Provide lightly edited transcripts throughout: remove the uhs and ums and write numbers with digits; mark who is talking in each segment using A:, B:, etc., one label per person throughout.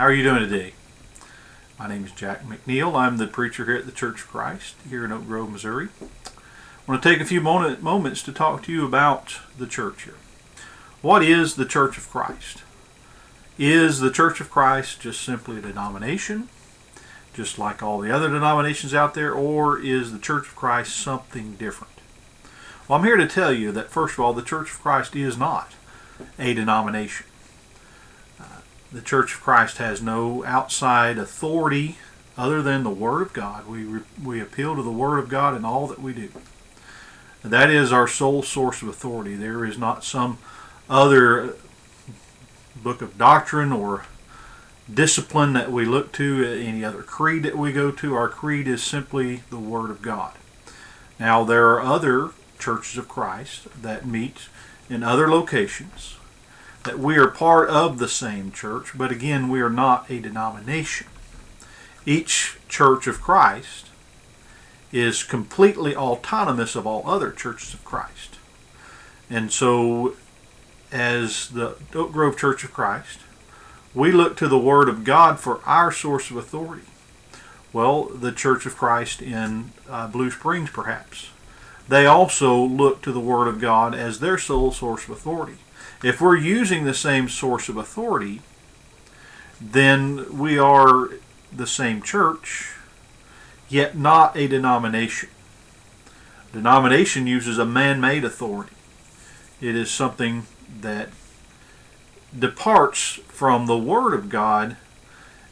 A: How are you doing today? My name is Jack McNeil. I'm the preacher here at the Church of Christ here in Oak Grove, Missouri. I want to take a few moments to talk to you about the church here. What is the Church of Christ? Is the Church of Christ just simply a denomination, just like all the other denominations out there, or is the Church of Christ something different? Well, I'm here to tell you that, first of all, the Church of Christ is not a denomination. The Church of Christ has no outside authority other than the Word of God. We appeal to the Word of God in all that we do. And that is our sole source of authority. There is not some other book of doctrine or discipline that we look to, any other creed that we go to. Our creed is simply the Word of God. Now, there are other churches of Christ that meet in other locations, that we are part of the same church, but again, we are not a denomination. Each church of Christ is completely autonomous of all other churches of Christ. And so, as the Oak Grove Church of Christ, we look to the Word of God for our source of authority. Well, the Church of Christ in Blue Springs, perhaps, they also look to the Word of God as their sole source of authority. If we're using the same source of authority, then we are the same church, yet not a denomination. Denomination uses a man-made authority. It is something that departs from the Word of God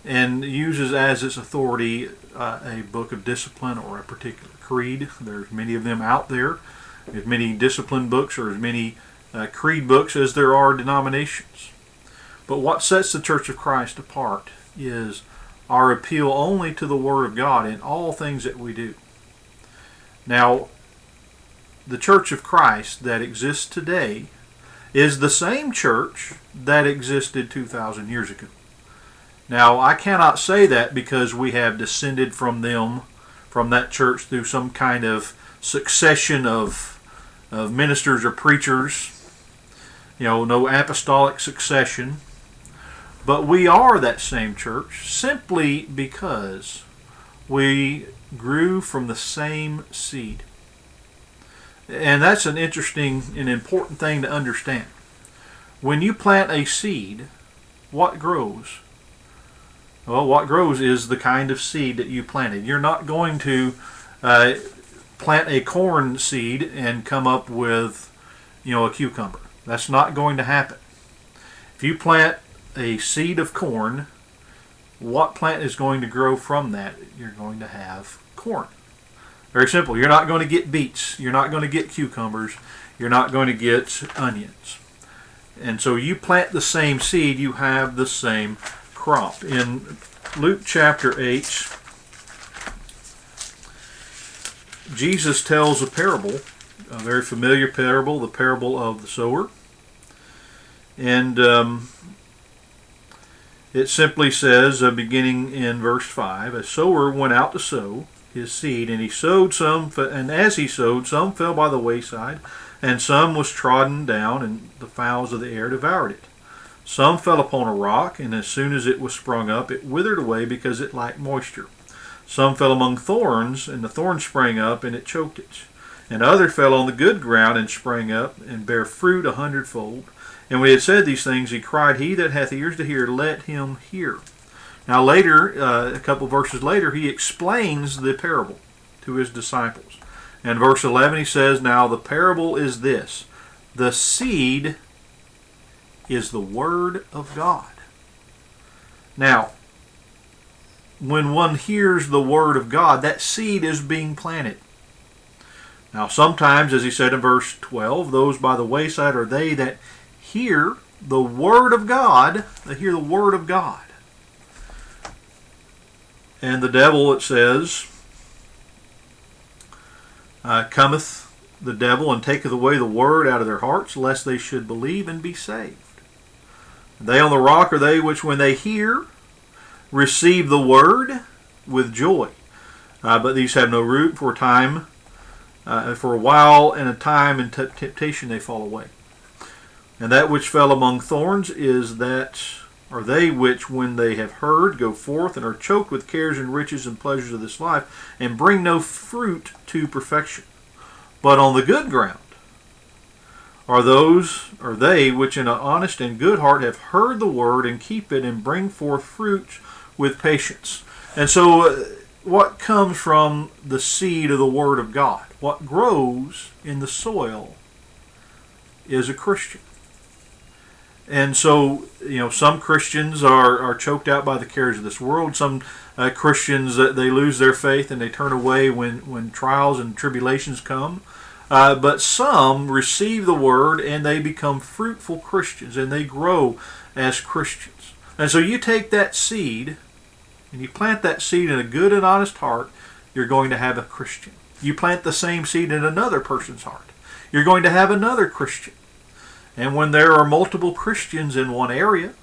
A: and uses as its authority a book of discipline or a particular creed. There's many of them out there. There's many discipline books or as many creed books as there are denominations. But what sets the Church of Christ apart is our appeal only to the Word of God in all things that we do. Now, the Church of Christ that exists today is the same church that existed 2,000 years ago. Now, I cannot say that because we have descended from them, from that church, through some kind of succession of ministers or preachers. No apostolic succession. But we are that same church simply because we grew from the same seed. And that's an interesting and important thing to understand. When you plant a seed, what grows? Well, what grows is the kind of seed that you planted. You're not going to plant a corn seed and come up with, a cucumber. That's not going to happen. If you plant a seed of corn, what plant is going to grow from that? You're going to have corn. Very simple. You're not going to get beets. You're not going to get cucumbers. You're not going to get onions. And so you plant the same seed, you have the same crop. In Luke chapter 8, Jesus tells a parable, a very familiar parable, the parable of the sower. And it simply says, beginning in verse 5, a sower went out to sow his seed, and he sowed some, and as he sowed, some fell by the wayside, and some was trodden down, and the fowls of the air devoured it. Some fell upon a rock, and as soon as it was sprung up, it withered away because it lacked moisture. Some fell among thorns, and the thorns sprang up, and it choked it. And other fell on the good ground, and sprang up, and bare fruit 100-fold. And when he had said these things, he cried, He that hath ears to hear, let him hear. Now later, a couple verses later, he explains the parable to his disciples. And verse 11 he says, Now the parable is this, the seed is the Word of God. Now, when one hears the Word of God, that seed is being planted. Now sometimes, as he said in verse 12, those by the wayside are they that hear the Word of God. They hear the Word of God. And the devil, it says, cometh the devil and taketh away the Word out of their hearts, lest they should believe and be saved. They on the rock are they which when they hear, receive the Word with joy. But these have no root for a time, for a while and a time in temptation they fall away. And that which fell among thorns is that are they which, when they have heard, go forth and are choked with cares and riches and pleasures of this life, and bring no fruit to perfection. But on the good ground are they which in an honest and good heart have heard the word, and keep it, and bring forth fruit with patience. And so what comes from the seed of the Word of God, what grows in the soil, is a Christian. And so, some Christians are choked out by the cares of this world. Some Christians, they lose their faith and they turn away when trials and tribulations come. But some receive the Word and they become fruitful Christians, and they grow as Christians. And so you take that seed and you plant that seed in a good and honest heart, you're going to have a Christian. You plant the same seed in another person's heart, you're going to have another Christian. And when there are multiple Christians in one area,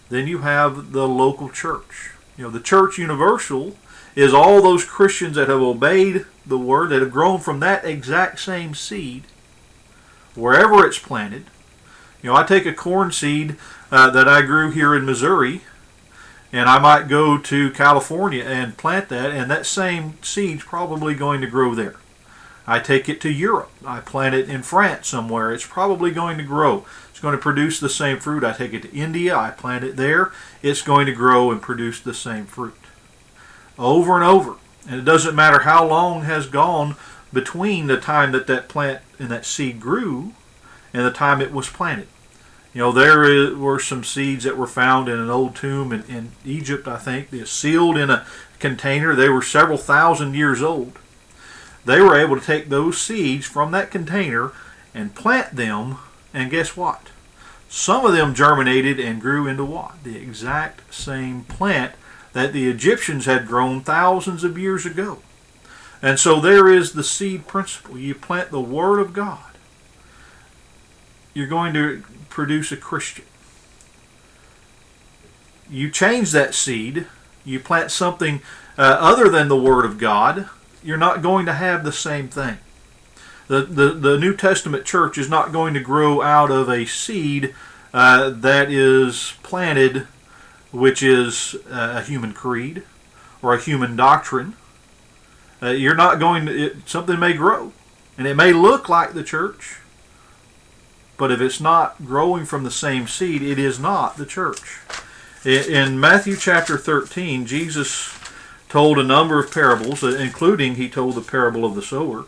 A: then you have the local church. The church universal is all those Christians that have obeyed the Word, that have grown from that exact same seed, wherever it's planted. I take a corn seed that I grew here in Missouri, and I might go to California and plant that, and that same seed's probably going to grow there. I take it to Europe. I plant it in France somewhere. It's probably going to grow. It's going to produce the same fruit. I take it to India. I plant it there. It's going to grow and produce the same fruit. Over and over. And it doesn't matter how long has gone between the time that plant and that seed grew and the time it was planted. Were some seeds that were found in an old tomb in Egypt, I think. They're sealed in a container. They were several thousand years old. They were able to take those seeds from that container and plant them, and guess what? Some of them germinated and grew into what? The exact same plant that the Egyptians had grown thousands of years ago. And so there is the seed principle. You plant the Word of God, you're going to produce a Christian. You change that seed, you plant something other than the Word of God, you're not going to have the same thing. The New Testament church is not going to grow out of a seed that is planted, which is a human creed or a human doctrine. You're not going to, something may grow, and it may look like the church, but if it's not growing from the same seed, it is not the church. In Matthew chapter 13, Jesus told a number of parables, including he told the parable of the sower.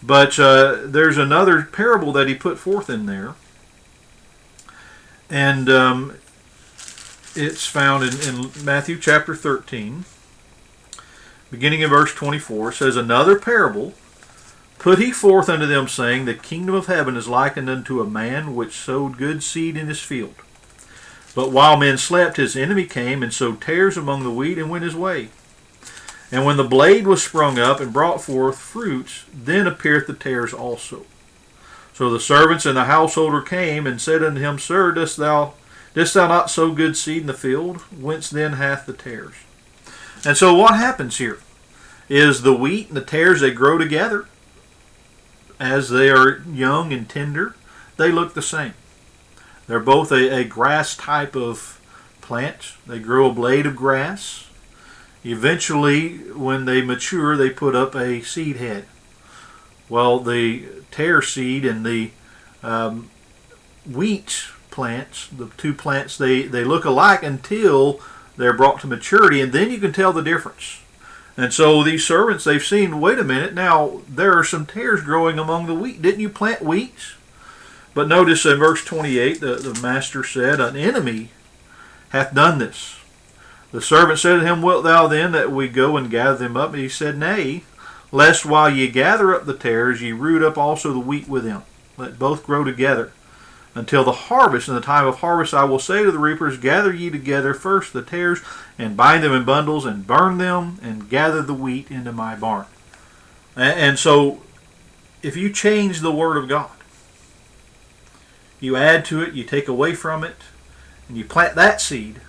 A: But there's another parable that he put forth in there. And it's found in Matthew chapter 13, beginning in verse 24. It says, "Another parable put he forth unto them, saying, The kingdom of heaven is likened unto a man which sowed good seed in his field. But while men slept, his enemy came and sowed tares among the wheat and went his way. And when the blade was sprung up and brought forth fruits, then appeared the tares also. So the servants and the householder came and said unto him, Sir, didst thou not sow good seed in the field? Whence then hath the tares?" And so what happens here is the wheat and the tares, they grow together. As they are young and tender, they look the same. They're both a grass type of plant. They grow a blade of grass. Eventually, when they mature, they put up a seed head. Well, the tare seed and the wheat plants, the two plants, they look alike until they're brought to maturity, and then you can tell the difference. And so these servants, they've seen, wait a minute, now there are some tares growing among the wheat. Didn't you plant wheat? But notice in verse 28, the master said, An enemy hath done this. The servant said to him, Wilt thou then that we go and gather them up? And he said, Nay, lest while ye gather up the tares, ye root up also the wheat with them. Let both grow together until the harvest. In the time of harvest I will say to the reapers, Gather ye together first the tares, and bind them in bundles, and burn them, and gather the wheat into my barn. And so, if you change the Word of God, you add to it, you take away from it, and you plant that seed,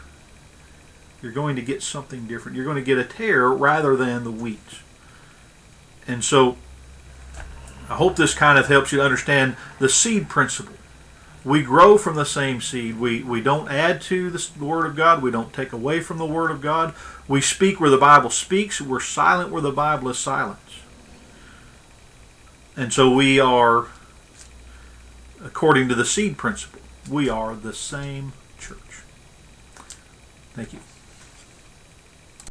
A: you're going to get something different. You're going to get a tare rather than the wheat. And so, I hope this kind of helps you understand the seed principle. We grow from the same seed. We don't add to the Word of God. We don't take away from the Word of God. We speak where the Bible speaks. We're silent where the Bible is silent. And so we are, according to the seed principle, we are the same church. Thank you.